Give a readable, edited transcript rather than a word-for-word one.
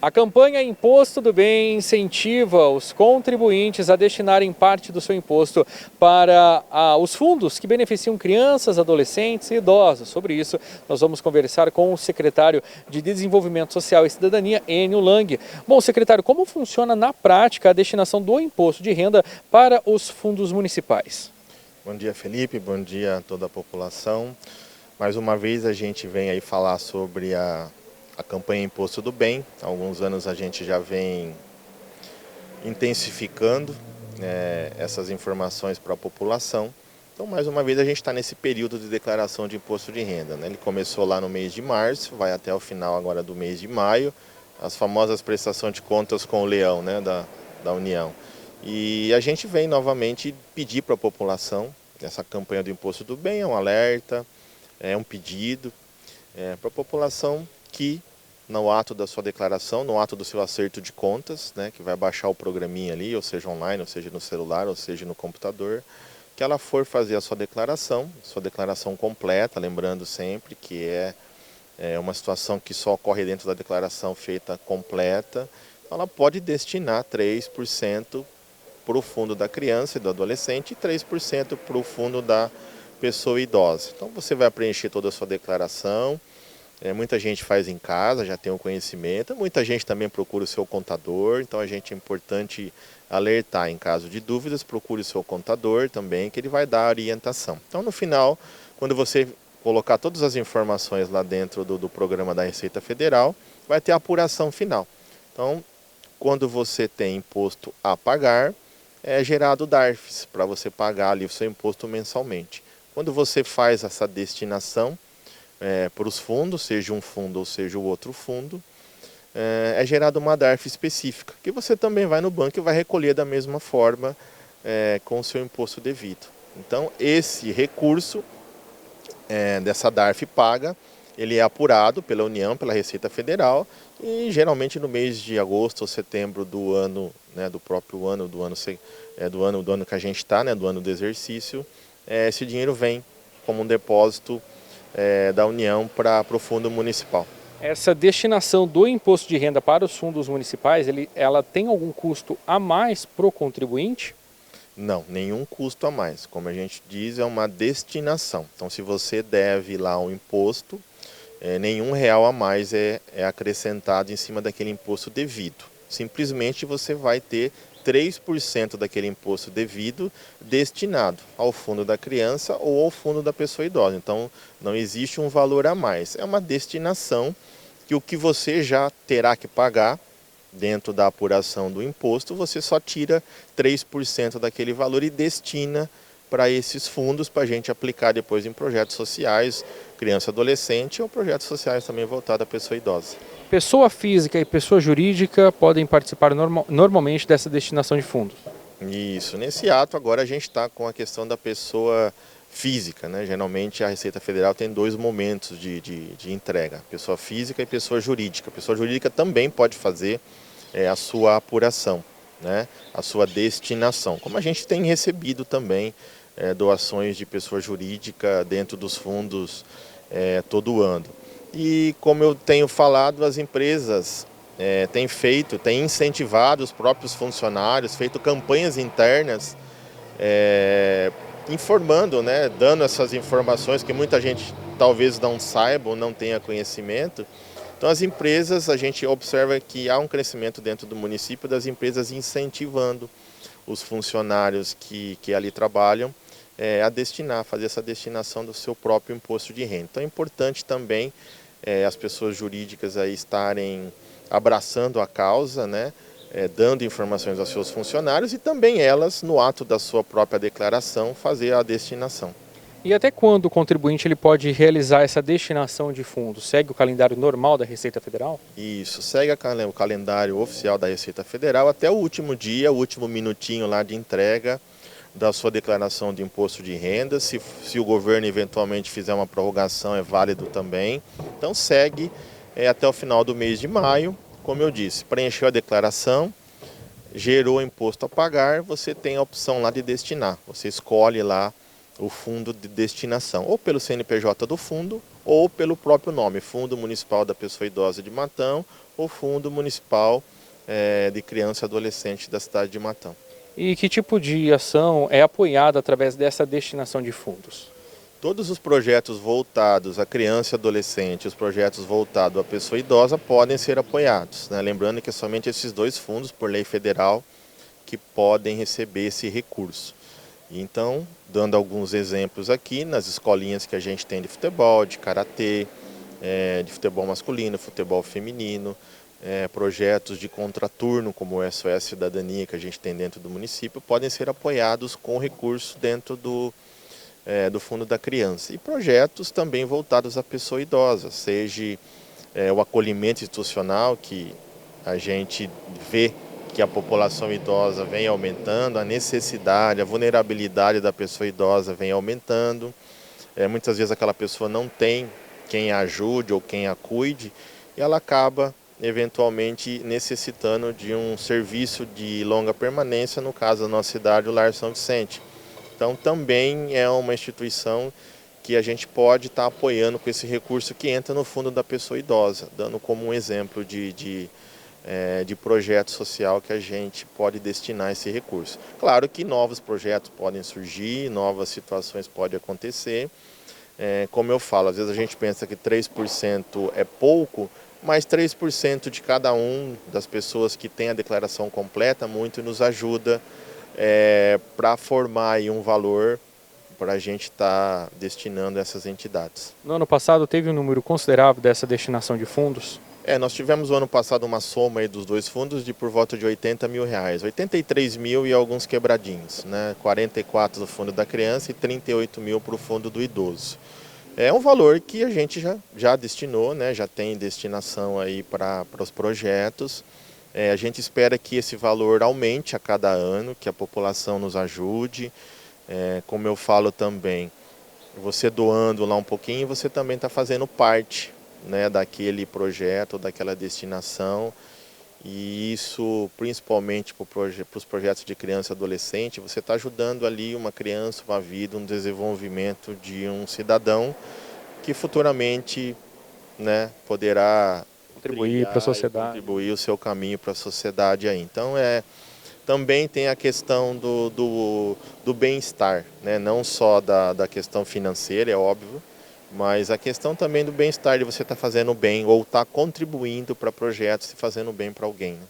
A campanha Imposto do Bem incentiva os contribuintes a destinarem parte do seu imposto para os fundos que beneficiam crianças, adolescentes e idosos. Sobre isso, nós vamos conversar com o secretário de Desenvolvimento Social e Cidadania, Enio Lang. Bom, secretário, como funciona na prática a destinação do imposto de renda para os fundos municipais? Bom dia, Felipe. Bom dia a toda a população. Mais uma vez a gente vem aí falar sobre a campanha Imposto do Bem. Há alguns anos a gente já vem intensificando essas informações para a população. Então, mais uma vez, a gente está nesse período de declaração de imposto de renda, né? Ele começou lá no mês de março, vai até o final agora do mês de maio, as famosas prestações de contas com o leão, né, da União. E a gente vem novamente pedir para a população, essa campanha do Imposto do Bem é um alerta, é um pedido para a população que no ato da sua declaração, no ato do seu acerto de contas, né, que vai baixar o programinha ali, ou seja online, ou seja no celular, ou seja no computador, que ela for fazer a sua declaração completa, lembrando sempre que é uma situação que só ocorre dentro da declaração feita completa, ela pode destinar 3% para o fundo da criança e do adolescente e 3% para o fundo da pessoa idosa. Então você vai preencher toda a sua declaração. Muita gente faz em casa, já tem o conhecimento, muita gente também procura o seu contador, então é importante alertar em caso de dúvidas, procure o seu contador também, que ele vai dar a orientação. Então no final, quando você colocar todas as informações lá dentro do programa da Receita Federal, vai ter a apuração final. Então, quando você tem imposto a pagar, é gerado o DARFs, para você pagar ali o seu imposto mensalmente. Quando você faz essa destinação, para os fundos, seja um fundo ou seja o outro fundo, é gerada uma DARF específica, que você também vai no banco e vai recolher da mesma forma com o seu imposto devido. Então, esse recurso dessa DARF paga, ele é apurado pela União, pela Receita Federal, e geralmente no mês de agosto ou setembro do ano, né, do próprio ano, do ano que a gente está, né, do ano do exercício, esse dinheiro vem como um depósito da União para o fundo municipal. Essa destinação do imposto de renda para os fundos municipais, ela tem algum custo a mais para o contribuinte? Não, nenhum custo a mais. Como a gente diz, é uma destinação. Então, se você deve lá um imposto, nenhum real a mais é acrescentado em cima daquele imposto devido. Simplesmente você vai ter 3% daquele imposto devido destinado ao fundo da criança ou ao fundo da pessoa idosa. Então, não existe um valor a mais. É uma destinação que o que você já terá que pagar dentro da apuração do imposto, você só tira 3% daquele valor e destina para esses fundos para a gente aplicar depois em projetos sociais, criança e adolescente ou projetos sociais também voltados à pessoa idosa. Pessoa física e pessoa jurídica podem participar normalmente dessa destinação de fundos. Isso, nesse ato agora a gente está com a questão da pessoa física, né? Geralmente a Receita Federal tem dois momentos de entrega, pessoa física e pessoa jurídica. A pessoa jurídica também pode fazer a sua apuração, né? A sua destinação, como a gente tem recebido também doações de pessoa jurídica dentro dos fundos todo ano. E como eu tenho falado, as empresas têm incentivado os próprios funcionários, feito campanhas internas, informando, né, dando essas informações que muita gente talvez não saiba ou não tenha conhecimento. Então as empresas, a gente observa que há um crescimento dentro do município das empresas incentivando os funcionários que ali trabalham a fazer essa destinação do seu próprio imposto de renda. Então é importante também as pessoas jurídicas aí estarem abraçando a causa, né, dando informações aos seus funcionários e também elas, no ato da sua própria declaração, fazer a destinação. E até quando o contribuinte ele pode realizar essa destinação de fundos? Segue o calendário normal da Receita Federal? Isso, segue o calendário oficial da Receita Federal até o último dia, o último minutinho lá de entrega da sua declaração de imposto de renda. Se o governo eventualmente fizer uma prorrogação, é válido também. Então segue até o final do mês de maio. Como eu disse, preencheu a declaração, gerou o imposto a pagar, você tem a opção lá de destinar. Você escolhe lá o fundo de destinação, ou pelo CNPJ do fundo, ou pelo próprio nome, Fundo Municipal da Pessoa Idosa de Matão ou Fundo Municipal de Criança e Adolescente da cidade de Matão. E que tipo de ação é apoiada através dessa destinação de fundos? Todos os projetos voltados à criança e adolescente, os projetos voltados à pessoa idosa podem ser apoiados, né? Lembrando que é somente esses dois fundos, por lei federal, que podem receber esse recurso. Então, dando alguns exemplos aqui, nas escolinhas que a gente tem de futebol, de karatê, de futebol masculino, futebol feminino, projetos de contraturno, como o SOS Cidadania, que a gente tem dentro do município, podem ser apoiados com recurso dentro do Fundo da Criança. E projetos também voltados à pessoa idosa, seja o acolhimento institucional, que a gente vê que a população idosa vem aumentando, a necessidade, a vulnerabilidade da pessoa idosa vem aumentando. Muitas vezes aquela pessoa não tem quem a ajude ou quem a cuide e ela acaba eventualmente necessitando de um serviço de longa permanência, no caso da nossa cidade, o Lar São Vicente. Então também é uma instituição que a gente pode estar apoiando com esse recurso que entra no Fundo da Pessoa Idosa, dando como um exemplo de projeto social que a gente pode destinar esse recurso. Claro que novos projetos podem surgir, novas situações podem acontecer. Como eu falo, às vezes a gente pensa que 3% é pouco, mas 3% de cada um das pessoas que tem a declaração completa muito nos ajuda para formar aí um valor para a gente estar destinando a essas entidades. No ano passado teve um número considerável dessa destinação de fundos? Nós tivemos no ano passado uma soma aí dos dois fundos de por volta de R$80 mil, 83 mil e alguns quebradinhos, né? 44 do Fundo da Criança e 38 mil para o Fundo do Idoso. É um valor que a gente já destinou, né? Já tem destinação aí para os projetos. A gente espera que esse valor aumente a cada ano, que a população nos ajude. Como eu falo também, você doando lá um pouquinho, você também está fazendo parte, né, daquele projeto, daquela destinação, e isso principalmente para os projetos de criança e adolescente, você está ajudando ali uma criança, uma vida, um desenvolvimento de um cidadão que futuramente, né, poderá Contribuir para a sociedade. contribuir o seu caminho para a sociedade aí. Então também tem a questão do bem-estar, né, não só da questão financeira, é óbvio, mas a questão também do bem-estar, de você estar fazendo bem ou estar contribuindo para projetos e fazendo bem para alguém, né?